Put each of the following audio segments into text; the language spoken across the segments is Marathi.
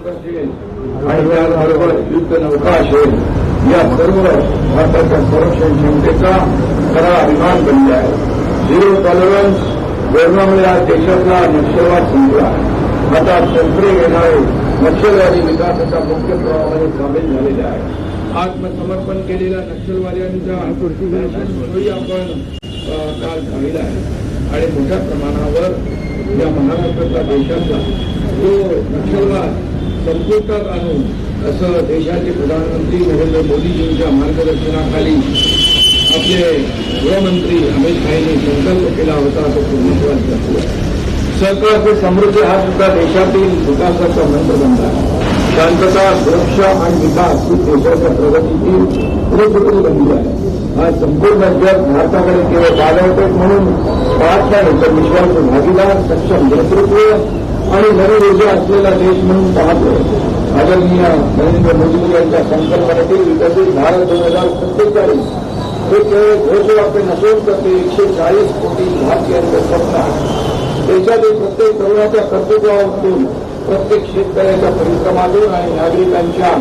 आणि त्याबरोबर युद्ध नौका असेल या सर्व भारताच्या संरक्षण क्षमतेचा खरा अभिमान बनले आहे. झिरो टॉलरन्स धोरणामुळे आज देशातला नक्षलवाद संपला. आता शस्त्रे घेणारे नक्षलवादी विकासाच्या मुख्य प्रवाहामध्ये सामील झालेले आहे. आत्मसमर्पण केलेल्या नक्षलवाद्यांच्या सोयी आपण काल पाहिला आहे आणि मोठ्या प्रमाणावर या महाराष्ट्राच्या देशाचा जो नक्षलवाद संपुष्टात आणून असं देशाचे प्रधानमंत्री नरेंद्र मोदीजींच्या मार्गदर्शनाखाली आपले गृहमंत्री अमित शाहांनी संकल्प केला होता तो पूर्णत्वास जातो. सरकार से समृद्धी हा सुद्धा देशातील विकासाचा मंत्र बनला आहे. शांतता, सुरक्षा आणि विकास ही देशाच्या प्रगतीची पुढे बनली आहे. आज संपूर्ण जग भारताकडे केवळ बाजारपेठ म्हणून पाहत नाही तर विश्वासू भागीदार, सक्षम नेतृत्व आणि नवी ऊर्जा असलेला देश म्हणून पाहतो. आदरणीय नरेंद्र मोदी यांच्या संकल्पनेतील विकसित भारत 2047 हे केवळ घोषवाक्य नसून तर ते 140 कोटी भारतीयांचं स्वप्न आहे. देशातील प्रत्येक तरुणाच्या कर्तृत्वातून, प्रत्येक शेतकऱ्याच्या परिश्रमातून आणि नागरिकांच्या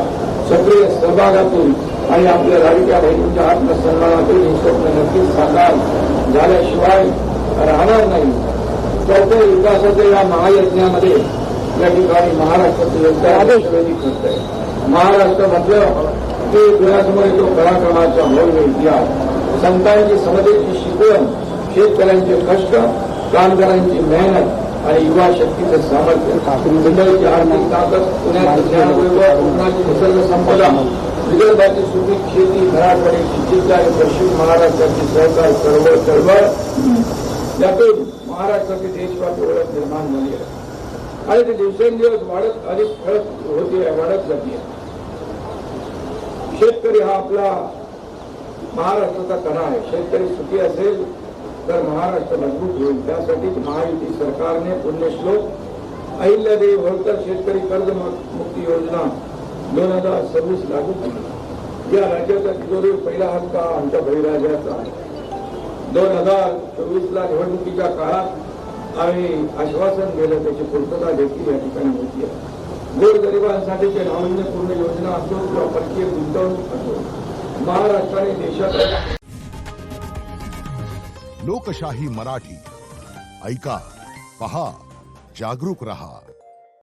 सक्रिय सहभागातून आणि आपल्या लाडक्या बहिणींच्या आत्मसन्मानातून हे स्वप्न नक्कीच साकार झाल्याशिवाय राहणार नाही. चौथ्या विकासाच्या या महायज्ञामध्ये या ठिकाणी महाराष्ट्राचं योगदान आदर्शवेधी करत आहे. महाराष्ट्र म्हटलं की डोळ्यासमोर येतो पराक्रमाचा भव्य इतिहास, संतांची समतेची शिकवण, शेतकऱ्यांचे कष्ट, कामगारांची मेहनत आणि युवा शक्तीचं सामर्थ्य, मुंबईची आर्थिक ताकद, पुण्याची ज्ञानवैभव, कोकणाची निसर्ग संपदा, विदर्भाची सुपीक शेती, मराठवाड्याची चिंता आणि पश्चिम महाराष्ट्राची सहकार चळवळ यातून महाराष्ट्राची देशव्यापी ओळख निर्माण झाली आहे आणि ते दिवसेंदिवस वाढत अधिक ठळक होते वाढत जाते. शेतकरी हा आपला महाराष्ट्राचा कणा आहे. शेतकरी सुखी असेल तर महाराष्ट्र मजबूत होईल. त्यासाठीच महायुती सरकारने पुण्यश्लोक अहिल्यादेवी होळकर शेतकरी कर्जमुक्ती योजना 2026 लागू केली. या राज्याचा तिजोरीवर पहिला हक्क आमच्या बळीराजाचा आहे. 2024ला निवडणुकीच्या काळात आम्ही आश्वासन दिलं, त्याची पूर्तता देखील या ठिकाणी होती आहे. गोरगरिबांसाठीच्या नाविन्यपूर्ण योजना असो किंवा परकीय गुंतवणूक असो, महाराष्ट्राने देशात लोकशाही मराठी ऐका, पहा, जागरूक रहा.